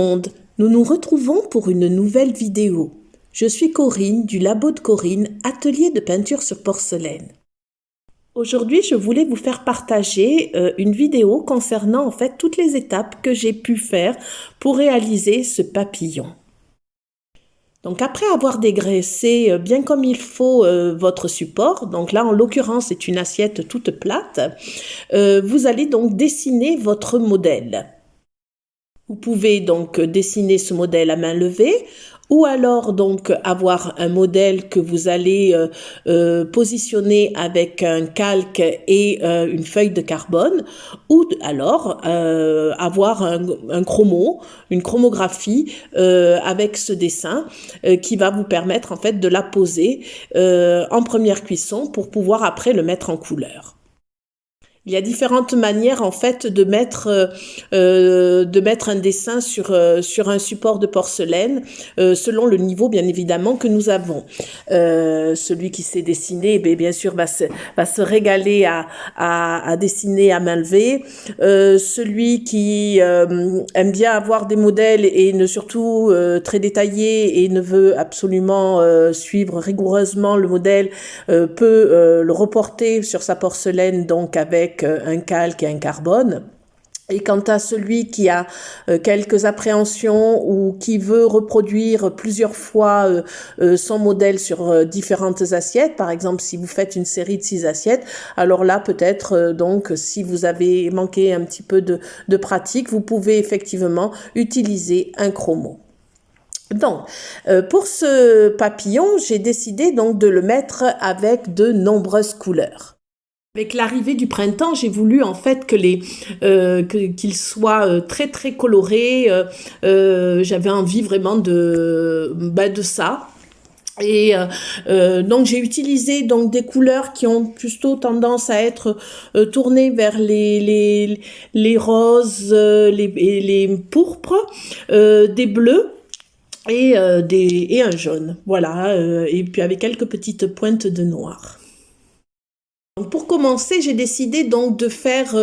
monde, nous nous retrouvons pour une nouvelle vidéo. Je suis Corinne du Labo de Corinne, atelier de peinture sur porcelaine. Aujourd'hui, je voulais vous faire partager une vidéo concernant en fait toutes les étapes que j'ai pu faire pour réaliser ce papillon. Donc après avoir dégraissé bien comme il faut votre support, donc là en l'occurrence c'est une assiette toute plate, vous allez donc dessiner votre modèle. Vous pouvez donc dessiner ce modèle à main levée ou alors donc avoir un modèle que vous allez positionner avec un calque et une feuille de carbone ou alors avoir un chromo, une chromographie avec ce dessin qui va vous permettre en fait de la poser en première cuisson pour pouvoir après le mettre en couleur. Il y a différentes manières en fait de mettre un dessin sur un support de porcelaine selon le niveau bien évidemment que nous avons. Celui qui sait dessiner, bien sûr va se régaler à dessiner à main levée. Celui qui aime bien avoir des modèles et surtout très détaillés et ne veut absolument suivre rigoureusement le modèle peut le reporter sur sa porcelaine donc avec un calque et un carbone. Et quant à celui qui a quelques appréhensions ou qui veut reproduire plusieurs fois son modèle sur différentes assiettes, par exemple si vous faites une série de 6 assiettes, alors là peut-être donc si vous avez manqué un petit peu de pratique, vous pouvez effectivement utiliser un chromo. Donc, pour ce papillon, j'ai décidé donc de le mettre avec de nombreuses couleurs. Avec l'arrivée du printemps, j'ai voulu en fait qu'il soit très très coloré. J'avais envie vraiment de ça. Et donc j'ai utilisé donc des couleurs qui ont plutôt tendance à être tournées vers les roses, les pourpres, des bleus. Et un jaune, voilà, et puis avec quelques petites pointes de noir. Donc pour commencer, j'ai décidé donc de faire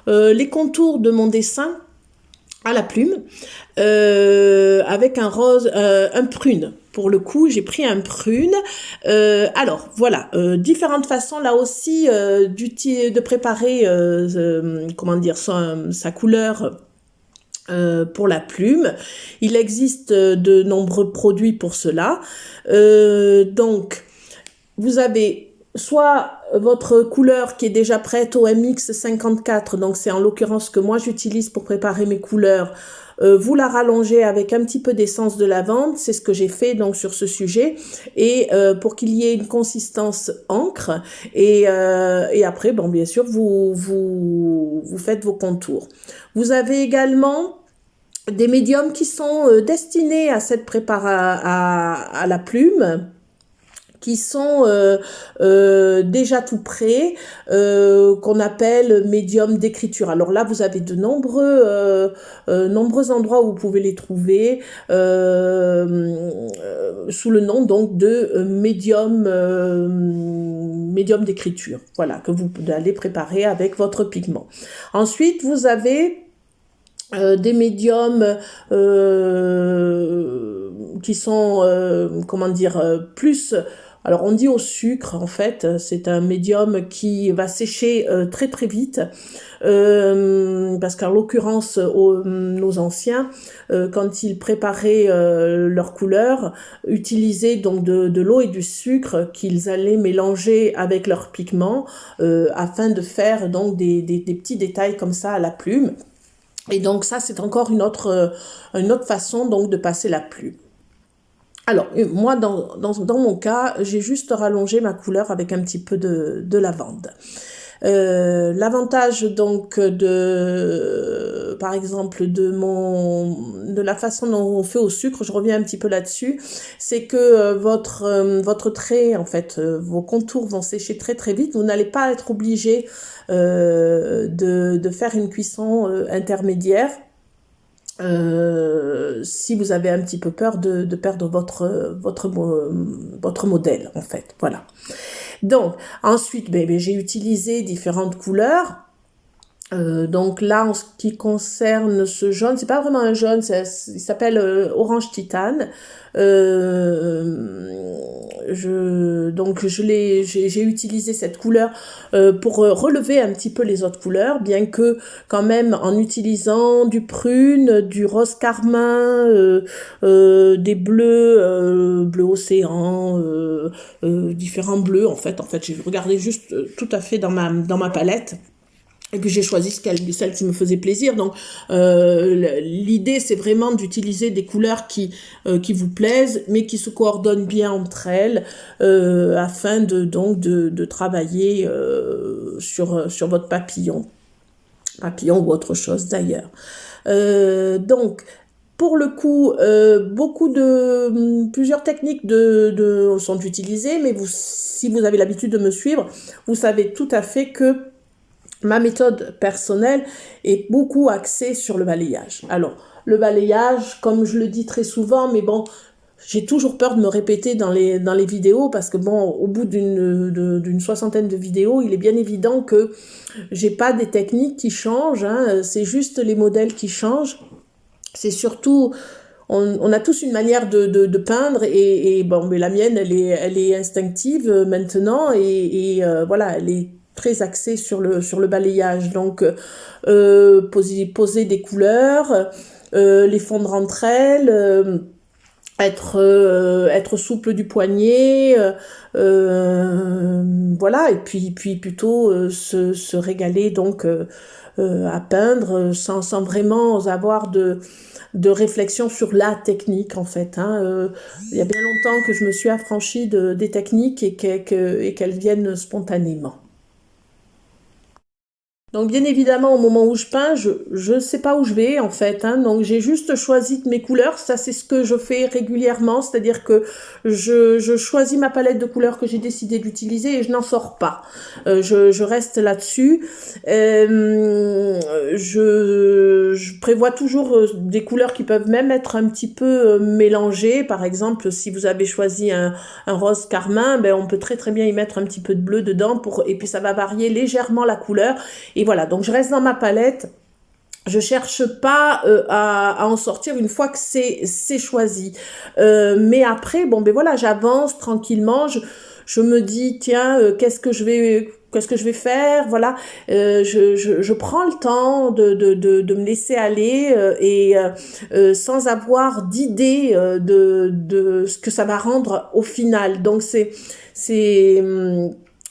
les contours de mon dessin à la plume avec un rose, un prune. Pour le coup, j'ai pris un prune. Alors voilà, différentes façons là aussi de préparer sa couleur. Pour la plume. Il existe de nombreux produits pour cela. Donc, vous avez soit votre couleur qui est déjà prête au MX54, donc c'est en l'occurrence que moi j'utilise pour préparer mes couleurs. Vous la rallongez avec un petit peu d'essence de lavande, c'est ce que j'ai fait donc sur ce sujet, et pour qu'il y ait une consistance encre, et après bon bien sûr vous faites vos contours. Vous avez également des médiums qui sont destinés à cette à la plume, qui sont déjà tout prêts, qu'on appelle médium d'écriture. Alors là, vous avez de nombreux endroits où vous pouvez les trouver sous le nom donc de médium d'écriture. Voilà, que vous allez préparer avec votre pigment. Ensuite, vous avez des médiums qui sont plus. Alors on dit au sucre, en fait, c'est un médium qui va sécher très très vite, parce qu'en l'occurrence, nos anciens, quand ils préparaient leur couleur, utilisaient donc de l'eau et du sucre qu'ils allaient mélanger avec leurs pigments afin de faire donc des petits détails comme ça à la plume. Et donc ça, c'est encore une autre façon donc de passer la plume. Alors, moi, dans mon cas, j'ai juste rallongé ma couleur avec un petit peu de lavande. L'avantage donc par exemple de la façon dont on fait au sucre, je reviens un petit peu là-dessus, c'est que votre trait, en fait, vos contours vont sécher très très vite. Vous n'allez pas être obligé de faire une cuisson intermédiaire. Si vous avez un petit peu peur de perdre votre modèle, en fait, voilà. Donc, ensuite, j'ai utilisé différentes couleurs. Donc là, en ce qui concerne ce jaune, c'est pas vraiment un jaune, il s'appelle orange titane. Donc j'ai utilisé cette couleur pour relever un petit peu les autres couleurs, bien que quand même en utilisant du prune, du rose carmin, des bleus, bleu océan, différents bleus en fait. En fait, j'ai regardé juste tout à fait dans ma palette. Et puis j'ai choisi celle qui me faisait plaisir. Donc l'idée c'est vraiment d'utiliser des couleurs qui vous plaisent, mais qui se coordonnent bien entre elles, afin de travailler sur votre papillon ou autre chose d'ailleurs. Donc pour le coup, plusieurs techniques sont utilisées, mais si vous avez l'habitude de me suivre, vous savez tout à fait que ma méthode personnelle est beaucoup axée sur le balayage. Alors, le balayage, comme je le dis très souvent, mais bon, j'ai toujours peur de me répéter dans les vidéos parce que bon, au bout d'une soixantaine de vidéos, il est bien évident que j'ai pas des techniques qui changent, hein, c'est juste les modèles qui changent. C'est surtout, on a tous une manière de peindre et bon, mais la mienne, elle est instinctive maintenant et voilà, elle est très axée sur le balayage. Donc, poser des couleurs, les fondre entre elles, être souple du poignet, voilà, et puis plutôt se régaler donc à peindre sans vraiment avoir de réflexion sur la technique en fait, hein. Il y a bien longtemps que je me suis affranchie des techniques et qu'elles viennent spontanément. Donc bien évidemment, au moment où je peins, je sais pas où je vais en fait, hein, donc j'ai juste choisi mes couleurs, ça c'est ce que je fais régulièrement, c'est-à-dire que je choisis ma palette de couleurs que j'ai décidé d'utiliser et je n'en sors pas. Je reste là-dessus. Je prévois toujours des couleurs qui peuvent même être un petit peu mélangées. Par exemple, si vous avez choisi un rose carmin, ben on peut très très bien y mettre un petit peu de bleu dedans et puis ça va varier légèrement la couleur. Et voilà, donc je reste dans ma palette. Je cherche pas à en sortir une fois que c'est choisi. Mais après, bon ben voilà, j'avance tranquillement. Je me dis tiens, qu'est-ce que je vais faire, voilà. Je prends le temps de me laisser aller sans avoir d'idée de ce que ça va rendre au final. Donc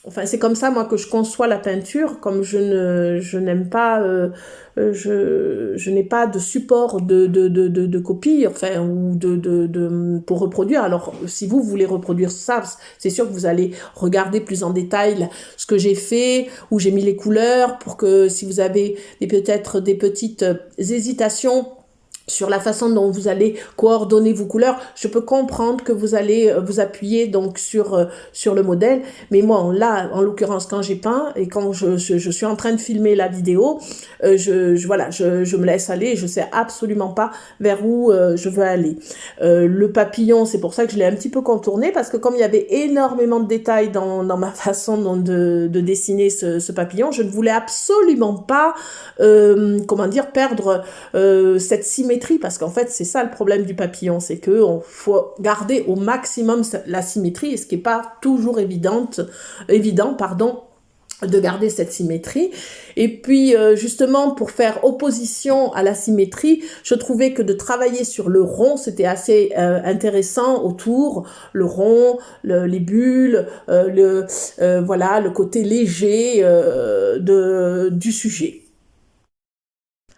enfin, c'est comme ça, moi, que je conçois la peinture, comme je n'aime pas, je n'ai pas de support de copie, enfin, ou pour reproduire. Alors, si vous voulez reproduire ça, c'est sûr que vous allez regarder plus en détail ce que j'ai fait, où j'ai mis les couleurs, pour que si vous avez peut-être des petites hésitations sur la façon dont vous allez coordonner vos couleurs, je peux comprendre que vous allez vous appuyer donc sur le modèle, mais moi là en l'occurrence quand j'ai peint et quand je suis en train de filmer la vidéo, voilà, je me laisse aller et je sais absolument pas vers où je veux aller. Le papillon, c'est pour ça que je l'ai un petit peu contourné parce que comme il y avait énormément de détails dans ma façon de dessiner ce papillon, je ne voulais absolument pas comment dire, perdre cette symétrie, parce qu'en fait c'est ça le problème du papillon, c'est que faut garder au maximum la symétrie, et ce qui est pas toujours évident de garder cette symétrie. Et puis justement pour faire opposition à la symétrie, je trouvais que de travailler sur le rond c'était assez intéressant autour, le rond, les bulles, voilà, le côté léger du sujet.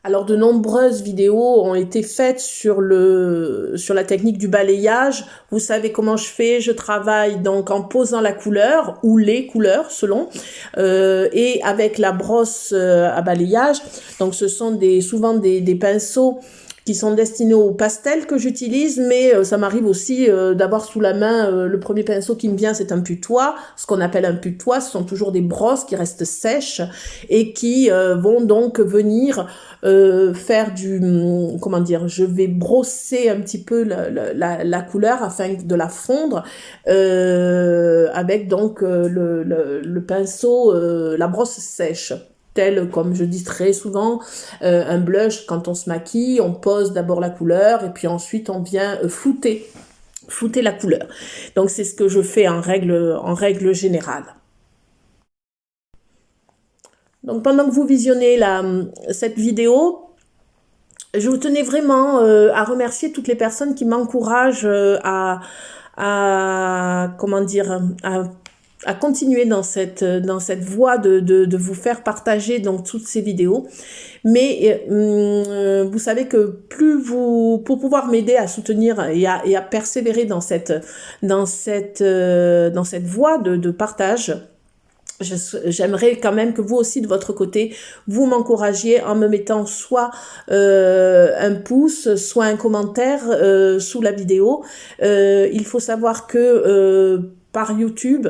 Alors de nombreuses vidéos ont été faites sur la technique du balayage. Vous savez comment je fais, je travaille donc en posant la couleur ou les couleurs selon et avec la brosse à balayage. Donc ce sont souvent des pinceaux qui sont destinés au pastel que j'utilise, mais ça m'arrive aussi d'avoir sous la main le premier pinceau qui me vient, c'est un putois, ce qu'on appelle un putois, ce sont toujours des brosses qui restent sèches et qui vont donc venir faire comment dire, je vais brosser un petit peu la couleur afin de la fondre avec donc le pinceau, la brosse sèche. tel comme je dis très souvent, un blush. Quand on se maquille, on pose d'abord la couleur et puis ensuite on vient flouter la couleur. Donc c'est ce que je fais en règle générale. Donc pendant que vous visionnez cette vidéo, je vous tenais vraiment à remercier toutes les personnes qui m'encouragent comment dire, à continuer dans cette voie de vous faire partager donc toutes ces vidéos. Mais vous savez que pour pouvoir m'aider à soutenir et à persévérer dans cette voie de partage, j'aimerais quand même que vous aussi de votre côté vous m'encouragiez en me mettant soit un pouce, soit un commentaire sous la vidéo. Il faut savoir que par YouTube,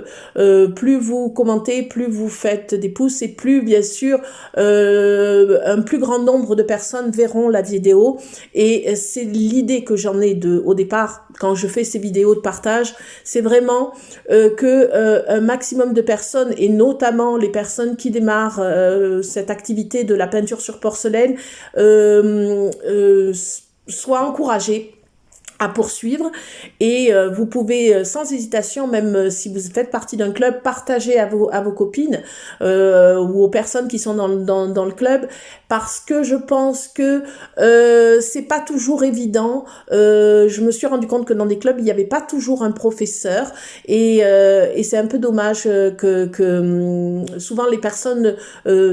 plus vous commentez, plus vous faites des pouces et plus bien sûr un plus grand nombre de personnes verront la vidéo. Et c'est l'idée que j'en ai au départ quand je fais ces vidéos de partage, c'est vraiment que un maximum de personnes et notamment les personnes qui démarrent cette activité de la peinture sur porcelaine soient encouragées à poursuivre. Et vous pouvez sans hésitation, même si vous faites partie d'un club, partager à vos copines ou aux personnes qui sont dans le club, parce que je pense que c'est pas toujours évident. Je me suis rendu compte que dans des clubs il n'y avait pas toujours un professeur et c'est un peu dommage que souvent les personnes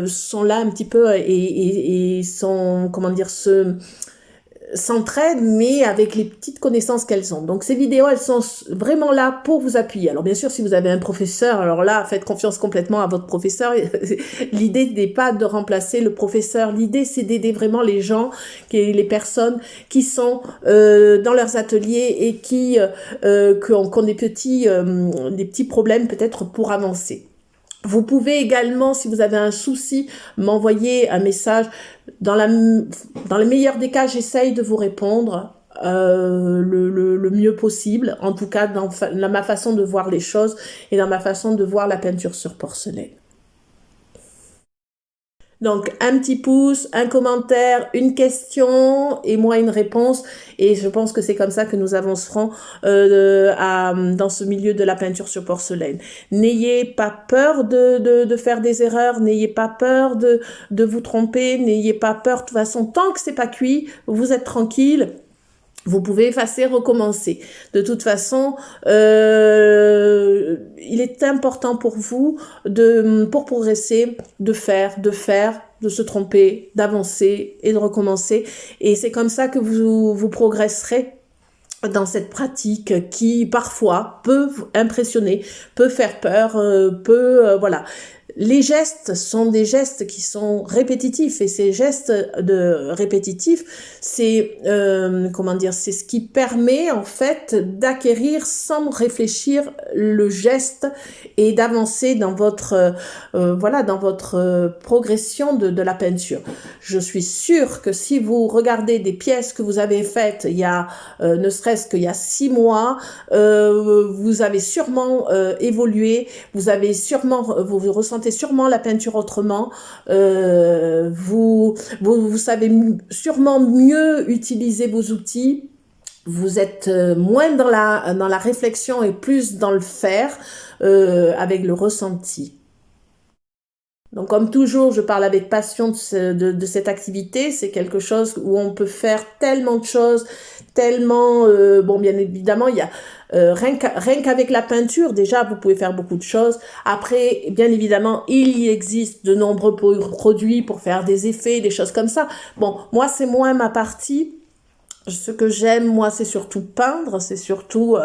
sont là un petit peu et sont, comment dire, s'entraident, mais avec les petites connaissances qu'elles ont. Donc ces vidéos, elles sont vraiment là pour vous appuyer. Alors bien sûr, si vous avez un professeur, alors là, faites confiance complètement à votre professeur. L'idée n'est pas de remplacer le professeur, l'idée c'est d'aider vraiment les gens, les personnes qui sont dans leurs ateliers et qui ont des petits problèmes peut-être pour avancer. Vous pouvez également, si vous avez un souci, m'envoyer un message. Dans le meilleur des cas, j'essaye de vous répondre le mieux possible, en tout cas dans ma façon de voir les choses et dans ma façon de voir la peinture sur porcelaine. Donc, un petit pouce, un commentaire, une question et moi une réponse. Et je pense que c'est comme ça que nous avancerons dans ce milieu de la peinture sur porcelaine. N'ayez pas peur de faire des erreurs, n'ayez pas peur de vous tromper, n'ayez pas peur. De toute façon, tant que c'est pas cuit, vous êtes tranquille. Vous pouvez effacer, recommencer. De toute façon, il est important pour vous, pour progresser, de faire, de se tromper, d'avancer et de recommencer. Et c'est comme ça que vous progresserez dans cette pratique qui, parfois, peut impressionner, peut faire peur, voilà. Les gestes sont des gestes qui sont répétitifs et ces gestes répétitifs, c'est c'est ce qui permet en fait d'acquérir sans réfléchir le geste et d'avancer dans votre progression de la peinture. Je suis sûre que si vous regardez des pièces que vous avez faites il y a ne serait-ce qu'il y a 6 mois, vous avez sûrement évolué, vous ressentez sûrement la peinture autrement, vous savez sûrement mieux utiliser vos outils, vous êtes moins dans la réflexion et plus dans le faire avec le ressenti. Donc comme toujours, je parle avec passion de cette activité. C'est quelque chose où on peut faire tellement de choses, tellement... bien évidemment, il y a rien qu'avec la peinture, déjà, vous pouvez faire beaucoup de choses. Après, bien évidemment, il existe de nombreux produits pour faire des effets, des choses comme ça. Bon, moi, c'est moins ma partie. Ce que j'aime, moi, c'est surtout peindre, c'est surtout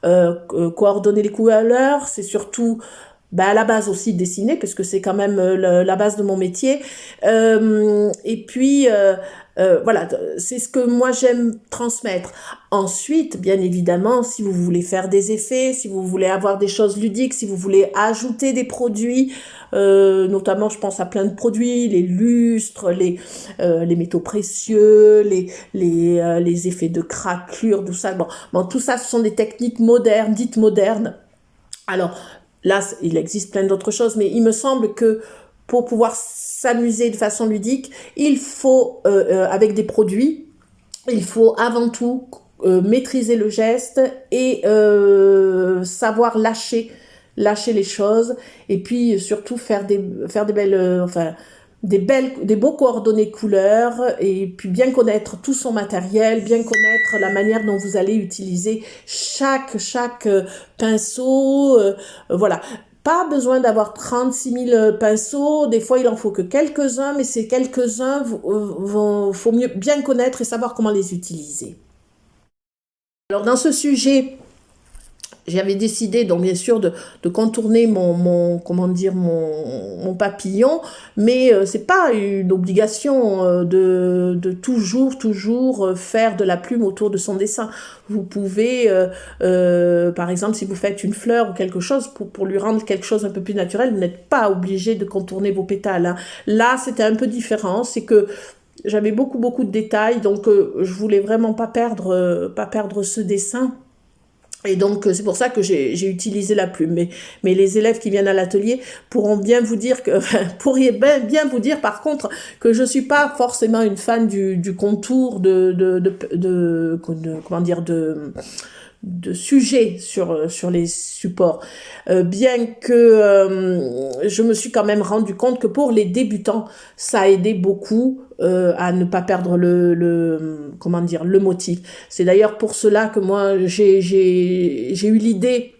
coordonner les couleurs, c'est surtout... à la base aussi dessiner, puisque c'est quand même la base de mon métier. Et puis, voilà, c'est ce que moi j'aime transmettre. Ensuite, bien évidemment, si vous voulez faire des effets, si vous voulez avoir des choses ludiques, si vous voulez ajouter des produits, notamment je pense à plein de produits, les lustres, les métaux précieux, les effets de craquelure, tout ça. Bon, tout ça, ce sont des techniques modernes, dites modernes. Alors, là, il existe plein d'autres choses, mais il me semble que pour pouvoir s'amuser de façon ludique, il faut, avec des produits, il faut avant tout maîtriser le geste et savoir lâcher les choses, et puis surtout faire des belles, des beaux coordonnées couleurs, et puis bien connaître tout son matériel, bien connaître la manière dont vous allez utiliser chaque pinceau, voilà. Pas besoin d'avoir 36 000 pinceaux, des fois il en faut que quelques-uns, mais ces quelques-uns, faut mieux bien connaître et savoir comment les utiliser. Alors dans ce sujet, j'avais décidé donc bien sûr de contourner mon papillon, mais c'est pas une obligation de toujours faire de la plume autour de son dessin. Vous pouvez par exemple, si vous faites une fleur ou quelque chose pour lui rendre quelque chose un peu plus naturel, vous n'êtes pas obligé de contourner vos pétales, hein. Là c'était un peu différent, c'est que j'avais beaucoup de détails, donc je voulais vraiment pas perdre ce dessin. Et donc, c'est pour ça que j'ai utilisé la plume. Mais les élèves qui viennent à l'atelier pourront bien vous dire pourriez bien vous dire, par contre, que je suis pas forcément une fan du contour comment dire, de sujets sur les supports. Bien que je me suis quand même rendu compte que pour les débutants, ça a aidé beaucoup à ne pas perdre comment dire, le motif. C'est d'ailleurs pour cela que moi j'ai eu l'idée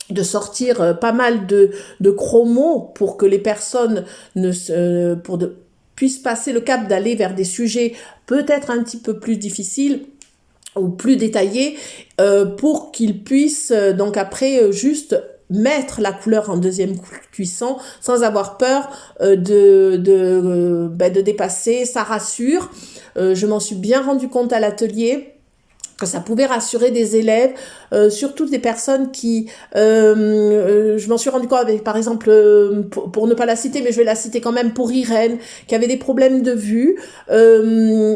de sortir pas mal de chromos pour que les personnes puissent passer le cap d'aller vers des sujets peut-être un petit peu plus difficiles ou plus détaillés, pour qu'ils puissent donc après juste mettre la couleur en deuxième cuisson sans avoir peur de dépasser. Ça rassure. Je m'en suis bien rendu compte à l'atelier que ça pouvait rassurer des élèves, surtout des personnes qui, je m'en suis rendu compte avec, par exemple, pour ne pas la citer, mais je vais la citer quand même, pour Irène, qui avait des problèmes de vue,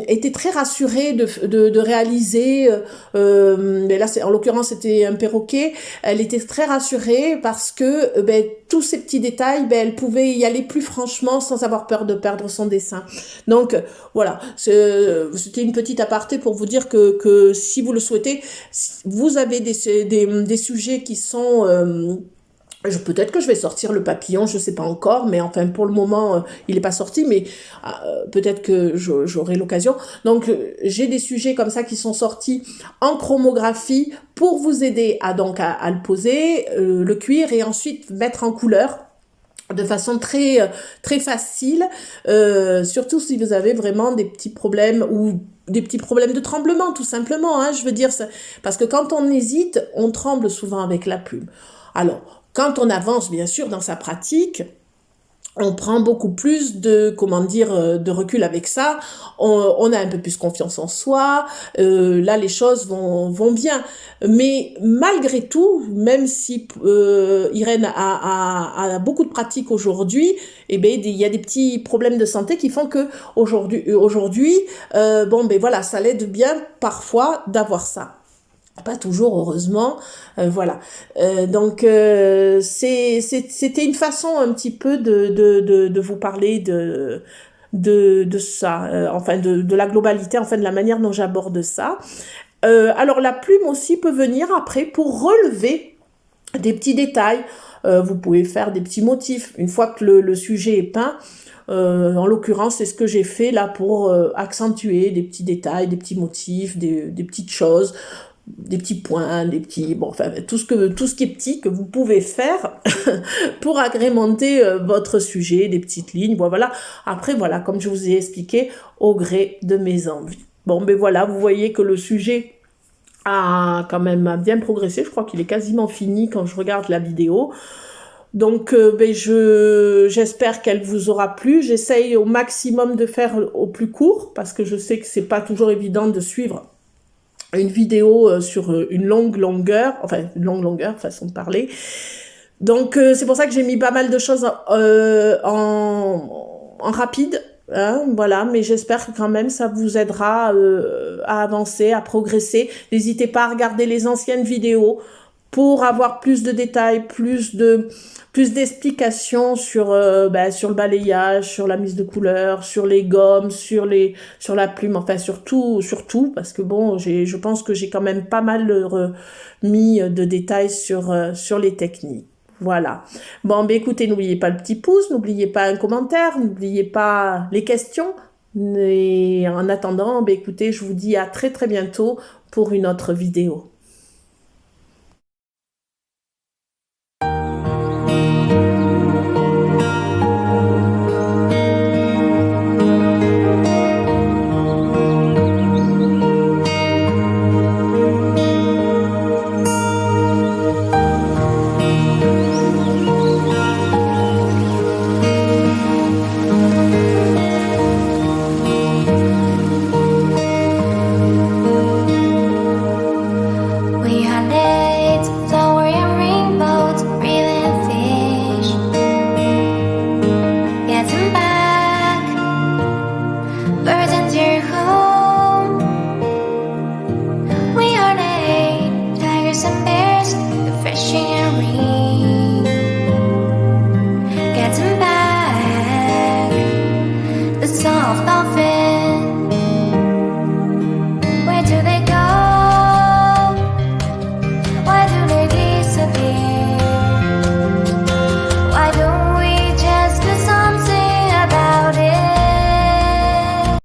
était très rassurée de réaliser, mais là, en l'occurrence, c'était un perroquet. Elle était très rassurée parce que tous ces petits détails, elle pouvait y aller plus franchement sans avoir peur de perdre son dessin. Donc, voilà, c'était une petite aparté pour vous dire que si vous le souhaitez, vous avez des sujets qui sont... peut-être que je vais sortir le papillon, je sais pas encore, mais enfin pour le moment il est pas sorti, mais peut-être que j'aurai l'occasion. Donc j'ai des sujets comme ça qui sont sortis en chromographie pour vous aider à le poser, le cuire et ensuite mettre en couleur de façon très facile, surtout si vous avez vraiment des petits problèmes ou des petits problèmes de tremblement, tout simplement, hein, je veux dire, parce que quand on hésite, on tremble souvent avec la plume. Alors, quand on avance, bien sûr, dans sa pratique, on prend beaucoup plus de recul avec ça, on a un peu plus confiance en soi, là les choses vont bien, mais malgré tout, même si Irène a beaucoup de pratique aujourd'hui, il y a des petits problèmes de santé qui font que aujourd'hui voilà, ça l'aide bien parfois d'avoir ça. Pas toujours, heureusement, voilà. Donc c'était une façon un petit peu de vous parler de ça, enfin de la globalité, enfin de la manière dont j'aborde ça. Alors la plume aussi peut venir après pour relever des petits détails. Vous pouvez faire des petits motifs une fois que le sujet est peint. En l'occurrence, c'est ce que j'ai fait là pour accentuer des petits détails, des petits motifs, des petites choses, des petits points, tout ce qui est petit que vous pouvez faire pour agrémenter votre sujet, des petites lignes, voilà. Après, voilà, comme je vous ai expliqué, au gré de mes envies. Voilà, vous voyez que le sujet a quand même bien progressé. Je crois qu'il est quasiment fini quand je regarde la vidéo. Donc, j'espère qu'elle vous aura plu. J'essaye au maximum de faire au plus court parce que je sais que c'est pas toujours évident de suivre une vidéo sur une longue longueur, façon de parler. Donc c'est pour ça que j'ai mis pas mal de choses en rapide, hein, voilà, mais j'espère que quand même ça vous aidera à avancer, à progresser. N'hésitez pas à regarder les anciennes vidéos pour avoir plus de détails, plus d'explications sur sur le balayage, sur la mise de couleur, sur les gommes, sur la plume, enfin surtout parce que bon, je pense que j'ai quand même pas mal mis de détails sur les techniques. Voilà. Bon, ben écoutez, n'oubliez pas le petit pouce, n'oubliez pas un commentaire, n'oubliez pas les questions. Et en attendant, ben écoutez, je vous dis à très très bientôt pour une autre vidéo.